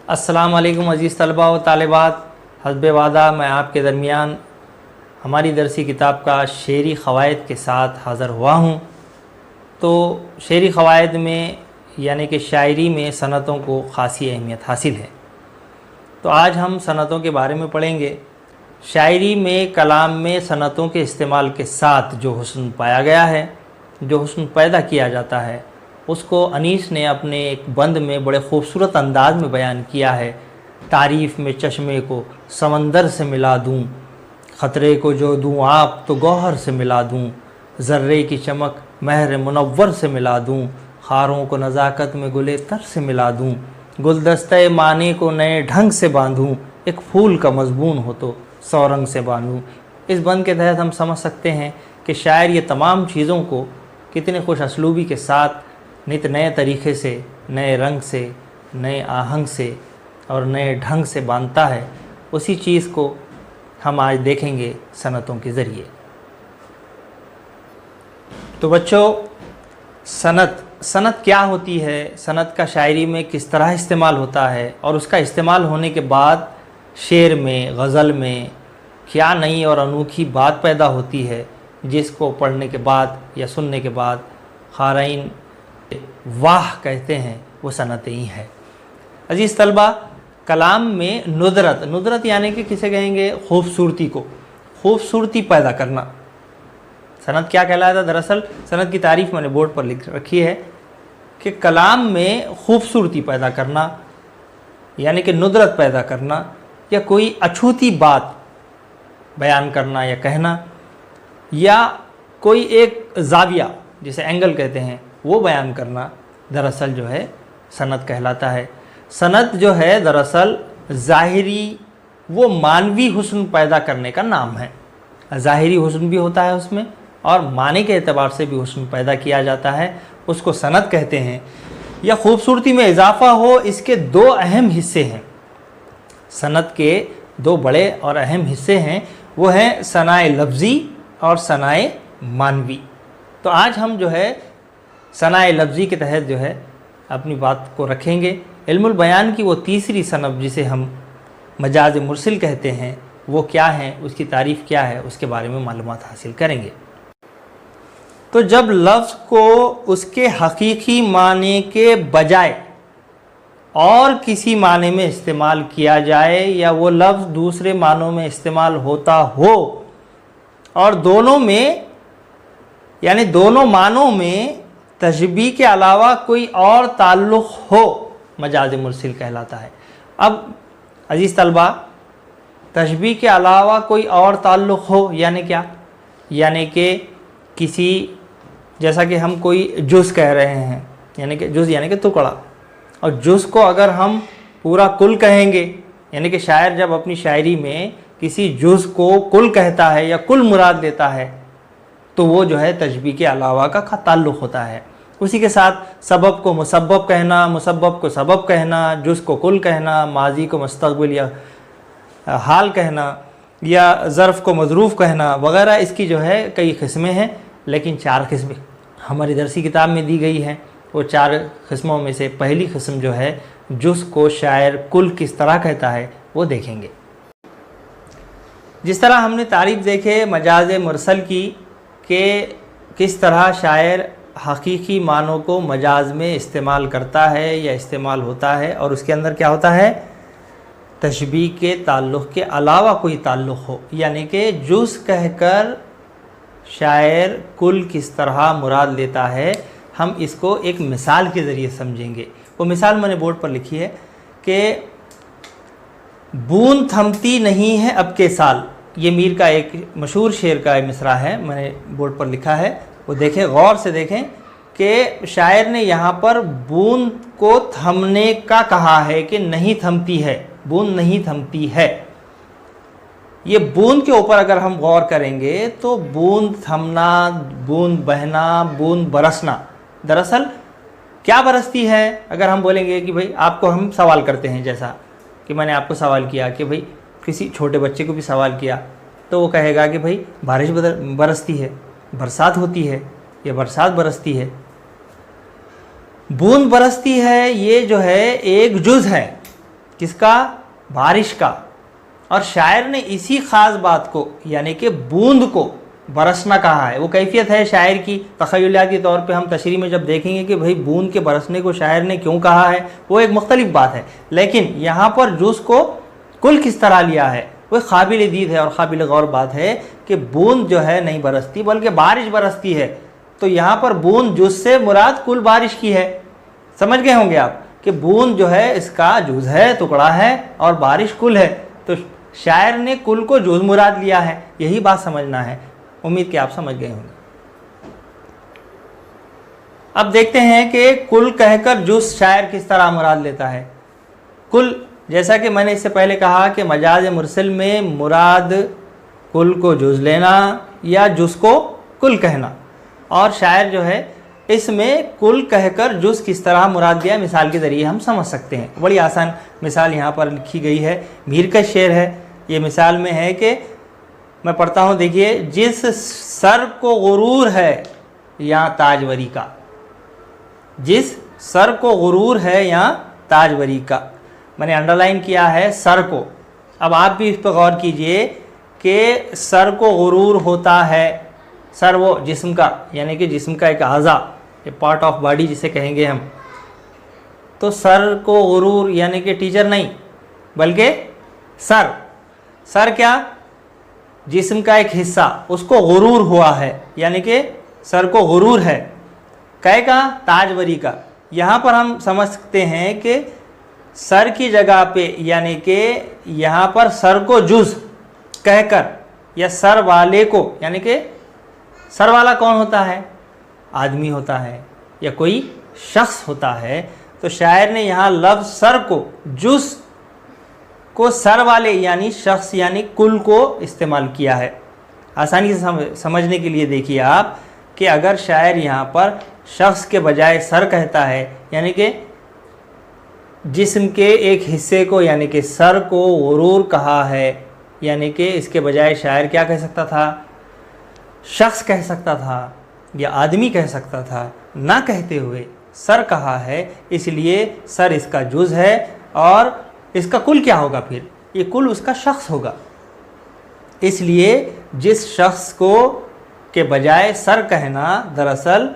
अस्सलाम वालेकुम अज़ीज़ तलबा व तालिबात, हस्ब वादा मैं आपके दरमियान हमारी दरसी किताब का शेरी ख़वायद के साथ हाज़िर हुआ हूँ। तो शेरी ख़वायद में यानी कि शायरी में सनतों को ख़ासी अहमियत हासिल है। तो आज हम सनतों के बारे में पढ़ेंगे। शायरी में कलाम में सनतों के इस्तेमाल के साथ जो हुस्न पाया गया है, जो हुस्न पैदा किया जाता है, उसको अनीस ने अपने एक बंद में बड़े ख़ूबसूरत अंदाज में बयान किया है। तारीफ़ में चश्मे को समंदर से मिला दूँ, ख़तरे को जो दूँ आप तो गौहर से मिला दूँ, ज़र्रे की चमक महर मुनव्वर से मिला दूँ, खारों को नज़ाकत में गुले तर से मिला दूँ, गुलदस्ते माने को नए ढंग से बांधूँ, एक फूल का मज़बून हो तो सौरंग से बांधूँ। इस बंद के तहत हम समझ सकते हैं कि शायर ये तमाम चीज़ों को कितने खुश असलूबी के साथ नित नए तरीक़े से, नए रंग से, नए आहंग से और नए ढंग से बांधता है। उसी चीज़ को हम आज देखेंगे सनतों के ज़रिए। तो बच्चों, सनत क्या होती है, सनत का शायरी में किस तरह इस्तेमाल होता है और उसका इस्तेमाल होने के बाद शेर में, गज़ल में क्या नई और अनोखी बात पैदा होती है, जिसको पढ़ने के बाद या सुनने के बाद क़ारीन वाह कहते हैं, वो सनतें ही है। अजीज़ तलबा, कलाम में नुदरत यानी कि किसे कहेंगे, खूबसूरती को, खूबसूरती पैदा करना। सनत क्या कहलाता है? दरअसल सनत की तारीफ़ मैंने बोर्ड पर लिख रखी है कि कलाम में खूबसूरती पैदा करना यानी कि नुदरत पैदा करना, या कोई अछूती बात बयान करना या कहना, या कोई एक जाविया जिसे एंगल कहते हैं वो बयान करना, दरअसल जो है सनत कहलाता है। सनत जो है दरअसल ज़ाहिरी वो मानवी हुस्न पैदा करने का नाम है। ज़ाहिरी हुस्न भी होता है उसमें और माने के एतबार से भी हुस्न पैदा किया जाता है, उसको सनत कहते हैं। या खूबसूरती में इजाफ़ा हो, इसके दो अहम हिस्से हैं। सनत के दो बड़े और अहम हिस्से हैं, वो हैं सनाए लफ्ज़ी और सनाए मानवी। तो आज हम जो है सनाए लफ्ज़ी के तहत जो है अपनी बात को रखेंगे। इल्मुल बयान की वो तीसरी सनफ़ जिसे हम मजाज़ मुरसिल कहते हैं, वो क्या है, उसकी तारीफ़ क्या है, उसके बारे में मालूमात हासिल करेंगे। तो जब लफ्ज़ को उसके हकीकी माने के बजाय और किसी माने में इस्तेमाल किया जाए, या वो लफ्ज़ दूसरे मानों में इस्तेमाल होता हो और दोनों में यानी दोनों मानों में तशबीह के अलावा कोई और ताल्लुक़ हो, मजाज़ मुरसिल कहलाता है। अब अजीज़ तलबा, तशबीह के अलावा कोई और ताल्लुक़ हो यानी क्या? यानी कि किसी, जैसा कि हम कोई जुज़ कह रहे हैं, यानी कि जुज़ यानी कि टुकड़ा, और जुज़ को अगर हम पूरा कुल कहेंगे, यानी कि शायर जब अपनी शायरी में किसी जुज़ को कुल कहता है या कुल मुराद देता है, तो वो जो है तशबीह के अलावा का ताल्लुक़ होता है। उसी के साथ सबब को मुसब्बब कहना, मुसब्बब को सबब कहना, जुज़ को कुल कहना, माजी को मुस्तक़बिल या हाल कहना, या ज़र्फ़ को मज़रूफ़ कहना वग़ैरह, इसकी जो है कई किस्में हैं, लेकिन 4 किस्में हमारी दरसी किताब में दी गई हैं। वो 4 किस्मों में से पहली किस्म जो है, जुज़ को शायर कुल किस तरह कहता है, वो देखेंगे। जिस तरह हमने तारीफ़ देखे मजाज़ मुरसल की कि किस तरह शायर हकीकी मानों को मजाज में इस्तेमाल करता है या इस्तेमाल होता है, और उसके अंदर क्या होता है, तशबीह के ताल्लुक़ के अलावा कोई ताल्लुक़ हो, यानी कि जुज़ कहकर शायर कुल किस तरह मुराद लेता है। हम इसको एक मिसाल के ज़रिए समझेंगे। वो मिसाल मैंने बोर्ड पर लिखी है कि बूंद थमती नहीं है अब के साल, ये मीर का एक मशहूर शेर का मिसरा है, मैंने बोर्ड पर लिखा है। वो देखें, गौर से देखें कि शायर ने यहाँ पर बूंद को थमने का कहा है कि नहीं थमती है, बूंद नहीं थमती है। ये बूंद के ऊपर अगर हम गौर करेंगे तो बूंद थमना, बूंद बहना, बूंद बरसना, दरअसल क्या बरसती है? अगर हम बोलेंगे कि भाई आपको हम सवाल करते हैं, जैसा कि मैंने आपको सवाल किया कि भाई किसी छोटे बच्चे को भी सवाल किया, तो वो कहेगा कि भाई बारिश बरसती है, बरसात होती है, या बरसात बरसती है। बूंद बरसती है, ये जो है एक जुज़ है, किसका? बारिश का। और शायर ने इसी ख़ास बात को यानी कि बूंद को बरसना कहा है। वो कैफियत है शायर की, तख़य्युलाती तौर पे हम तशरीह में जब देखेंगे कि भाई बूंद के बरसने को शायर ने क्यों कहा है, वो एक मुख्तलिफ बात है। लेकिन यहाँ पर जुज़ को कुल किस तरह लिया है वो काबिल दीद है और काबिल गौर बात है कि बूंद जो है नहीं बरसती बल्कि बारिश बरसती है। तो यहाँ पर बूंद जुज़ से मुराद कुल बारिश की है। समझ गए होंगे आप कि बूंद जो है इसका जुज़ है, टुकड़ा है, और बारिश कुल है। तो शायर ने कुल को जुज़ मुराद लिया है, यही बात समझना है। उम्मीद कि आप समझ गए होंगे। अब देखते हैं कि कुल कहकर जुज़ शायर किस तरह मुराद लेता है। कुल, जैसा कि मैंने इससे पहले कहा कि मजाज मुरसिल में मुराद कुल को जुज़ लेना या जुज़ को कुल कहना, और शायर जो है इसमें कुल कहकर जुज़ किस तरह मुराद दिया मिसाल के ज़रिए हम समझ सकते हैं। बड़ी आसान मिसाल यहाँ पर लिखी गई है, मीर का शेर है। ये मिसाल में है कि मैं पढ़ता हूँ, देखिए, जिस सर को गुरूर है या ताजवरी का, जिस सर को गुरूर है या ताजवरी का। मैंने अंडरलाइन किया है सर को। अब आप भी इस पर गौर कीजिए कि सर को गुरूर होता है, सर वो जिस्म का यानी कि जिस्म का एक आज़ा, ए पार्ट ऑफ बॉडी जिसे कहेंगे हम। तो सर को गुरूर यानी कि टीचर नहीं बल्कि सर। सर क्या? जिस्म का एक हिस्सा, उसको गुरूर हुआ है यानी कि सर को गुरूर है। कै का? ताजवरी का। यहाँ पर हम समझ सकते हैं कि सर की जगह पे यानी कि यहाँ पर सर को जुज़ कहकर या सर वाले को, यानी कि सर वाला कौन होता है? आदमी होता है या कोई शख्स होता है। तो शायर ने यहाँ लफ्ज़ सर को, जुज़ को सर वाले यानी शख्स यानी कुल को इस्तेमाल किया है। आसानी से समझने के लिए देखिए आप कि अगर शायर यहाँ पर शख्स के बजाय सर कहता है यानी कि जिस्म के एक हिस्से को यानी कि सर को गुरूर कहा है, यानी कि इसके बजाय शायर क्या कह सकता था? शख्स कह सकता था या आदमी कह सकता था। ना कहते हुए सर कहा है, इसलिए सर इसका जुज़ है और इसका कुल क्या होगा फिर? ये कुल उसका शख्स होगा। इसलिए जिस शख्स को के बजाय सर कहना, दरअसल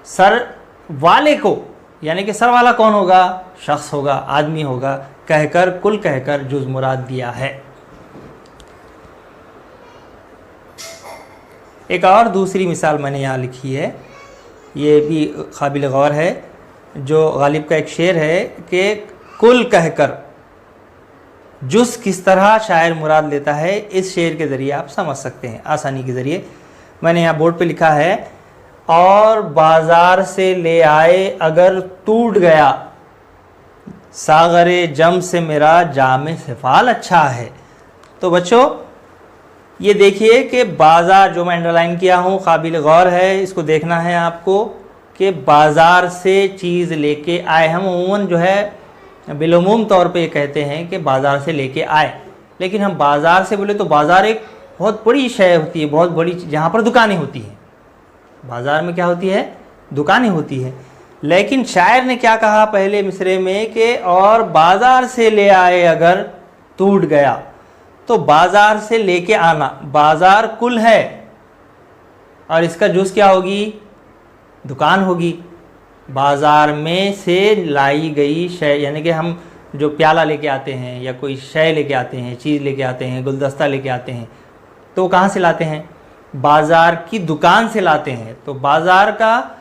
सर वाले को यानी कि सर वाला कौन होगा? शख्स होगा, आदमी होगा, कहकर कुल कहकर जुज़ मुराद दिया है। एक और दूसरी मिसाल मैंने यहाँ लिखी है, ये भी काबिल गौर है, जो गालिब का एक शेर है कि कुल कहकर जुज़ किस तरह शायर मुराद लेता है। इस शेर के ज़रिए आप समझ सकते हैं आसानी के ज़रिए। मैंने यहाँ बोर्ड पे लिखा है, और बाज़ार से ले आए अगर टूट गया, सागरे जम से मेरा जामे सिफाल अच्छा है। तो बच्चों ये देखिए कि बाज़ार, जो मैं अंडरलाइन किया हूँ, काबिल गौर है, इसको देखना है आपको कि बाज़ार से चीज़ लेके आए। हम उमूमन जो है बिलुमूम तौर पे ये कहते हैं कि बाज़ार से लेके आए, लेकिन हम बाज़ार से बोले तो बाज़ार एक बहुत बड़ी शय होती है, बहुत बड़ी, जहाँ पर दुकानें होती हैं। बाज़ार में क्या होती है? दुकानें होती है। लेकिन शायर ने क्या कहा पहले मिसरे में कि और बाज़ार से ले आए अगर टूट गया। तो बाज़ार से लेके आना, बाज़ार कुल है और इसका जुज़ क्या होगी? दुकान होगी। बाज़ार में से लाई गई शय, यानी कि हम जो प्याला लेके आते हैं या कोई शय लेके आते हैं, चीज़ लेके आते हैं, गुलदस्ता लेके आते हैं, तो वो कहाँ से लाते हैं? बाज़ार की दुकान से लाते हैं। तो बाज़ार का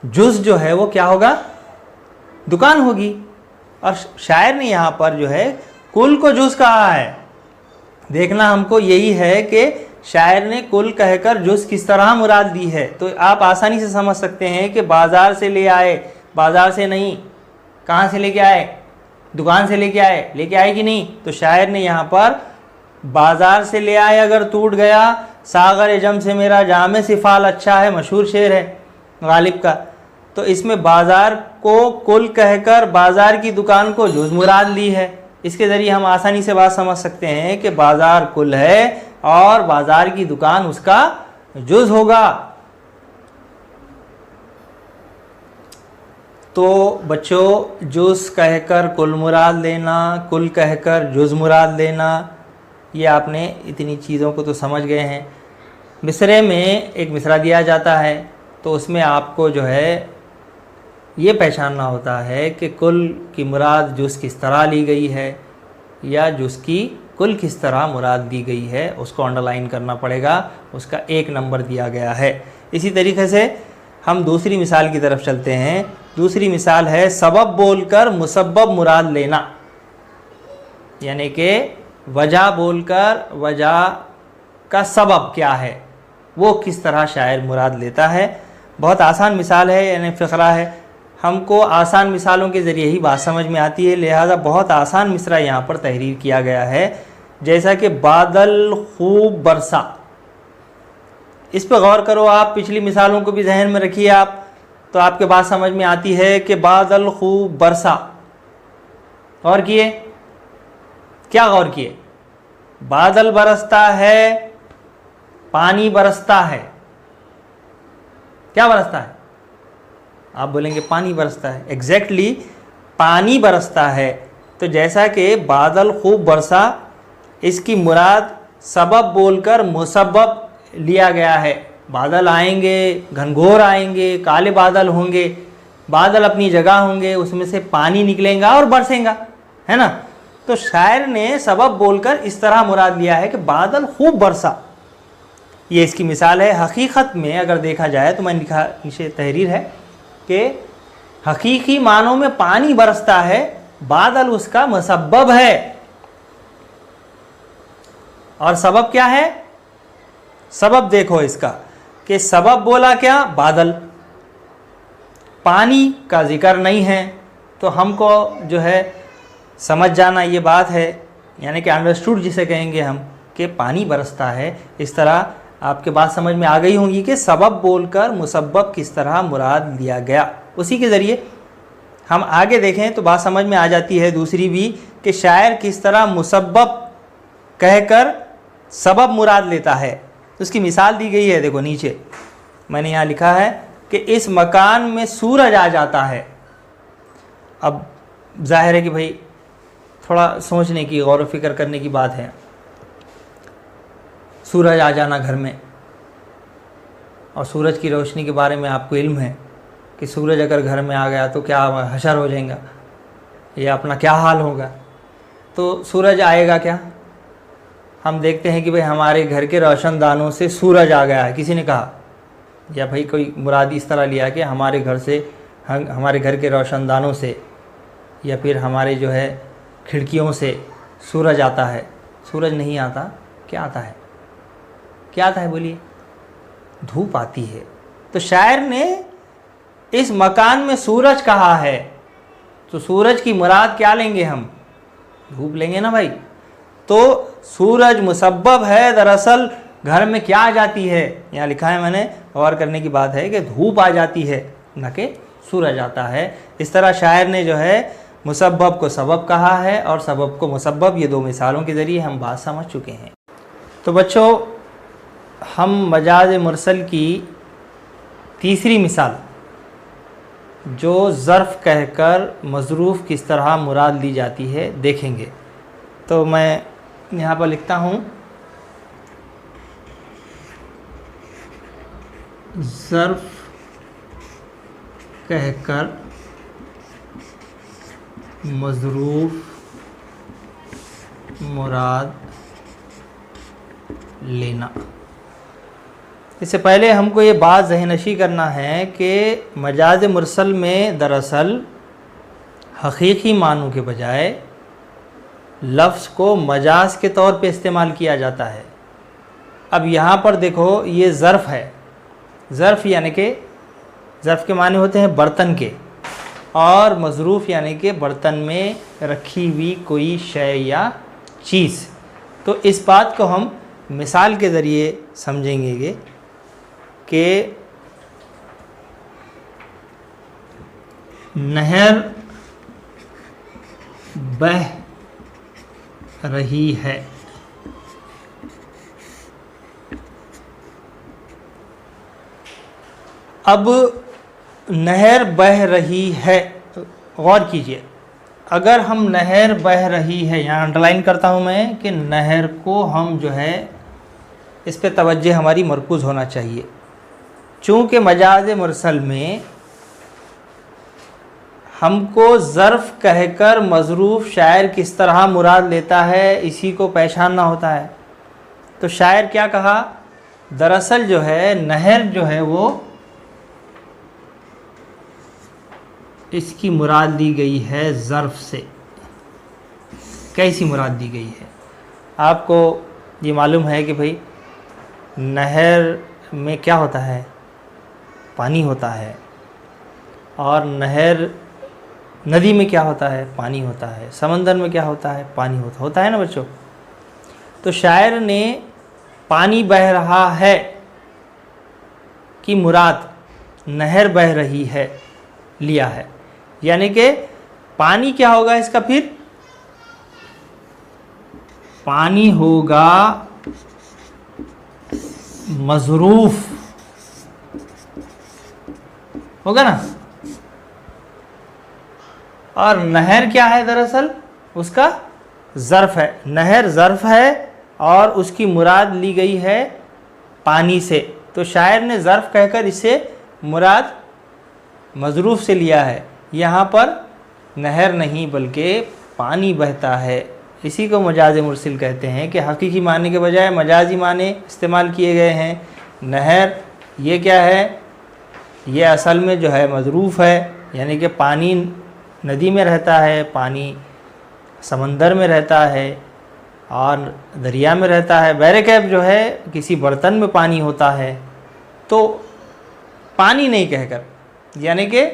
जुज़ जो है वो क्या होगा? दुकान होगी। और शायर ने यहाँ पर जो है कुल को जुज़ कहा है। देखना हमको यही है कि शायर ने कुल कहकर जुज़ किस तरह मुराद दी है। तो आप आसानी से समझ सकते हैं कि बाज़ार से ले आए, बाज़ार से नहीं, कहाँ से लेके आए? दुकान से लेके आए। लेके आए कि नहीं? तो शायर ने यहाँ पर बाज़ार से ले आए अगर टूट गया, सागर जम से मेरा जामे सिफाल अच्छा है, मशहूर शेर है गालिब का। तो इसमें बाज़ार को कुल कहकर बाज़ार की दुकान को जुज़ मुराद ली है। इसके ज़रिए हम आसानी से बात समझ सकते हैं कि बाज़ार कुल है और बाज़ार की दुकान उसका जुज़ होगा। तो बच्चों जुज़ कहकर कुल मुराद लेना, कुल कहकर जुज़ मुराद लेना, ये आपने इतनी चीज़ों को तो समझ गए हैं। मिसरे में एक मिसरा दिया जाता है तो उसमें आपको जो है ये पहचानना होता है कि कुल की मुराद जुज़ किस तरह ली गई है या जुज़ की कुल किस तरह मुराद दी गई है, उसको अंडरलाइन करना पड़ेगा, उसका 1 नंबर दिया गया है। इसी तरीके से हम दूसरी मिसाल की तरफ चलते हैं। दूसरी मिसाल है सबब बोलकर मुसब्बब मुराद लेना, यानी कि वजह बोलकर वजह का सबब क्या है वो किस तरह शायर मुराद लेता है। बहुत आसान मिसाल है, यानी फ़िक्रा है। हमको आसान मिसालों के ज़रिए ही बात समझ में आती है, लिहाजा बहुत आसान मिसरा यहाँ पर तहरीर किया गया है, जैसा कि बादल खूब बरसा। इस पर गौर करो आप, पिछली मिसालों को भी जहन में रखिए आप, तो आपके बात समझ में आती है कि बादल खूब बरसा। गौर किए, क्या गौर किए? बादल बरसता है, पानी बरसता है। क्या बरसता है? आप बोलेंगे पानी बरसता है। एग्जैक्टली पानी बरसता है। तो जैसा कि बादल खूब बरसा, इसकी मुराद सबब बोलकर मुसब्बब लिया गया है। बादल आएंगे, घनघोर आएंगे, काले बादल होंगे, बादल अपनी जगह होंगे, उसमें से पानी निकलेगा और बरसेगा, है ना। तो शायर ने सबब बोलकर इस तरह मुराद लिया है कि बादल खूब बरसा। ये इसकी मिसाल है। हकीकत में अगर देखा जाए तो मैं लिखा नीचे तहरीर है कि हकीकी मानों में पानी बरसता है, बादल उसका मुसब्बब है। और सबब क्या है? सबब देखो इसका कि सबब बोला क्या? बादल। पानी का जिक्र नहीं है, तो हमको जो है समझ जाना ये बात है, यानी कि अंडरस्टूड जिसे कहेंगे हम, कि पानी बरसता है। इस तरह आपके बात समझ में आ गई होंगी कि सबब बोलकर मुसब्बब किस तरह मुराद लिया गया। उसी के ज़रिए हम आगे देखें तो बात समझ में आ जाती है दूसरी भी, कि शायर किस तरह मुसब्बब कहकर सबब मुराद लेता है। उसकी मिसाल दी गई है, देखो नीचे मैंने यहाँ लिखा है कि इस मकान में सूरज आ जाता है। अब जाहिर है कि भाई थोड़ा सोचने की, गौर व फिक्र करने की बात है। सूरज आ जाना घर में, और सूरज की रोशनी के बारे में आपको इल्म है कि सूरज अगर घर में आ गया तो क्या हशर हो जाएगा या अपना क्या हाल होगा। तो सूरज आएगा क्या? हम देखते हैं कि भाई हमारे घर के रोशनदानों से सूरज आ गया है, किसी ने कहा, या भाई कोई मुराद इस तरह लिया कि हमारे घर से, हमारे घर के रोशनदानों से या फिर हमारे जो है खिड़कियों से सूरज आता है। सूरज नहीं आता, क्या आता है? क्या आता है बोलिए? धूप आती है। तो शायर ने इस मकान में सूरज कहा है, तो सूरज की मुराद क्या लेंगे हम? धूप लेंगे ना भाई। तो सूरज मुसब्बब है, दरअसल घर में क्या आ जाती है, यहाँ लिखा है मैंने, गौर करने की बात है कि धूप आ जाती है, न कि सूरज आता है। इस तरह शायर ने जो है मुसब्बब को सबब कहा है और सबब को मुसब्बब। ये 2 मिसालों के ज़रिए हम बात समझ चुके हैं। तो बच्चों, हम मजाज मुरसल की तीसरी मिसाल, जो ज़र्फ़ कहकर मज़रूफ़ किस तरह मुराद ली जाती है, देखेंगे। तो मैं यहाँ पर लिखता हूँ, ज़र्फ़ कहकर मज़रूफ़ मुराद लेना। इससे पहले हमको ये बात ज़हनशी करना है कि मजाज मुरसल में दरअसल हकीकी मानों के बजाय लफ्ज़ को मजाज के तौर पे इस्तेमाल किया जाता है। अब यहाँ पर देखो, ये ज़र्फ़ है। ज़र्फ़ यानी कि ज़र्फ़ के माने होते हैं बर्तन के, और मज़रूफ़ यानी कि बर्तन में रखी हुई कोई शय या चीज़। तो इस बात को हम मिसाल के ज़रिए समझेंगे कि नहर बह रही है। अब नहर बह रही है, गौर कीजिए, अगर हम नहर बह रही है, यहाँ अंडरलाइन करता हूँ मैं कि नहर को हम जो है इस पे तवज्जो हमारी मरकूज़ होना चाहिए। चूँकि मजाज मुरसल में हमको ज़र्फ़ कहकर मज़रूफ़ शायर किस तरह मुराद लेता है इसी को पहचानना होता है। तो शायर क्या कहा, दरअसल जो है नहर जो है वो इसकी मुराद दी गई है ज़र्फ़ से। कैसी मुराद दी गई है? आपको ये मालूम है कि भाई नहर में क्या होता है, पानी होता है, और नहर नदी में क्या होता है, पानी होता है, समंदर में क्या होता है, पानी होता है ना बच्चों। तो शायर ने पानी बह रहा है कि मुराद नहर बह रही है लिया है, यानी कि पानी क्या होगा इसका, फिर पानी होगा मज़रूफ़ होगा ना। और नहर क्या है, दरअसल उसका ज़र्फ़ है। नहर ज़र्फ़ है और उसकी मुराद ली गई है पानी से। तो शायर ने ज़र्फ़ कहकर इसे मुराद मज़रूफ़ से लिया है। यहाँ पर नहर नहीं बल्कि पानी बहता है। इसी को मजाज मुरसिल कहते हैं कि हकीकी माने के बजाय मजाजी माने इस्तेमाल किए गए हैं। नहर ये क्या है, ये असल में जो है मज़रूफ़ है, यानी कि पानी नदी में रहता है, पानी समंदर में रहता है और दरिया में रहता है। बहरे-कैफ़ जो है किसी बर्तन में पानी होता है। तो पानी नहीं कहकर, यानी कि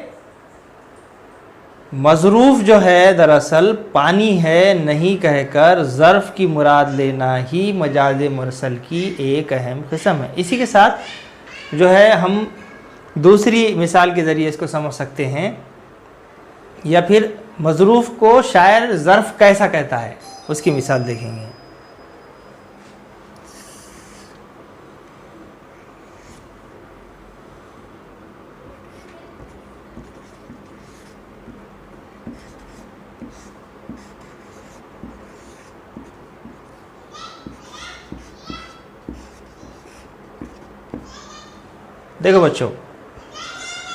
मज़रूफ़ जो है दरअसल पानी है नहीं कहकर ज़र्फ़ की मुराद लेना ही मजाज मुरसल की एक अहम किस्म है। इसी के साथ जो है हम दूसरी मिसाल के ज़रिए इसको समझ सकते हैं, या फिर मज़रूफ़ को शायर ज़र्फ़ कैसा कहता है उसकी मिसाल देखेंगे। देखो बच्चों,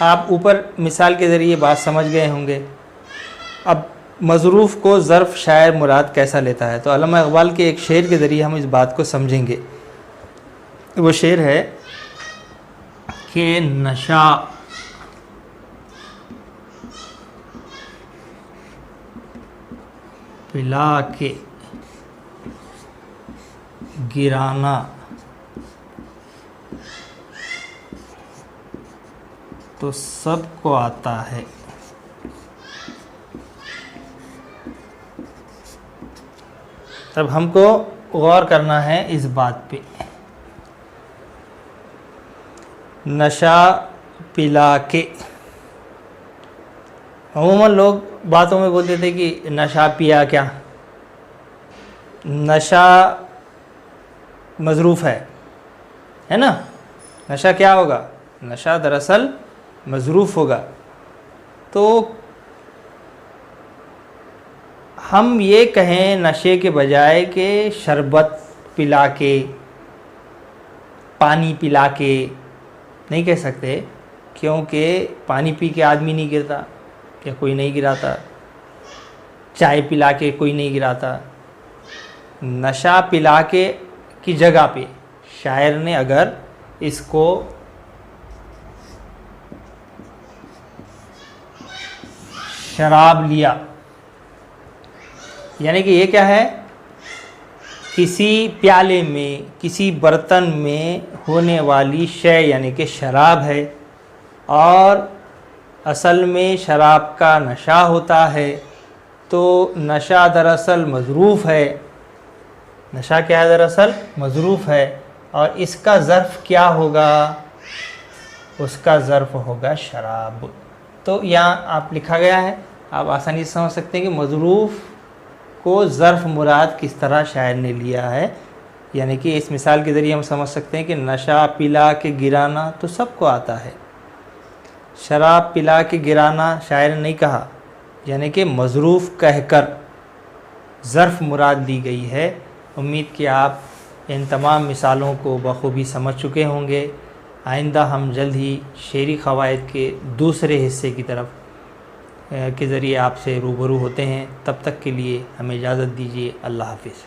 आप ऊपर मिसाल के ज़रिए बात समझ गए होंगे। अब मज़रूफ़ को ज़र्फ़ शायर मुराद कैसा लेता है, तो अल्लामा इक़बाल के एक शेर के ज़रिए हम इस बात को समझेंगे। वो शेर है कि नशा पिला के गिराना तो सबको आता है। तब हमको गौर करना है इस बात पे। नशा पिला के, अमूमन लोग बातों में बोलते थे कि नशा पिया क्या। नशा मज़रूफ़ है ना। नशा क्या होगा, नशा दरअसल मज़रूफ़ होगा। तो हम ये कहें नशे के बजाय कि शरबत पिला के, पानी पिला के नहीं कह सकते, क्योंकि पानी पी के आदमी नहीं गिरता, या कोई नहीं गिराता। चाय पिला के कोई नहीं गिराता। नशा पिला के की जगह पे शायर ने अगर इसको शराब लिया, यानी कि ये क्या है, किसी प्याले में, किसी बर्तन में होने वाली शय यानी कि शराब है, और असल में शराब का नशा होता है। तो नशा दरअसल मज़रूफ़ है। नशा क्या है, दरअसल मज़रूफ़ है। और इसका ज़र्फ़ क्या होगा, उसका ज़र्फ़ होगा शराब। तो यहाँ आप लिखा गया है, आप आसानी से समझ सकते हैं कि मज़रूफ़ को ज़र्फ़ मुराद किस तरह शायर ने लिया है। यानी कि इस मिसाल के ज़रिए हम समझ सकते हैं कि नशा पिला के गिराना तो सबको आता है। शराब पिला के गिराना शायर ने नहीं कहा, यानी कि मज़रूफ़ कहकर ज़र्फ़ मुराद ली गई है। उम्मीद कि आप इन तमाम मिसालों को बखूबी समझ चुके होंगे। आइंदा हम जल्द ही शेरी क़वाइद के दूसरे हिस्से की तरफ के ज़रिए आपसे रूबरू होते हैं। तब तक के लिए हमें इजाज़त दीजिए। अल्लाह हाफ़िज़।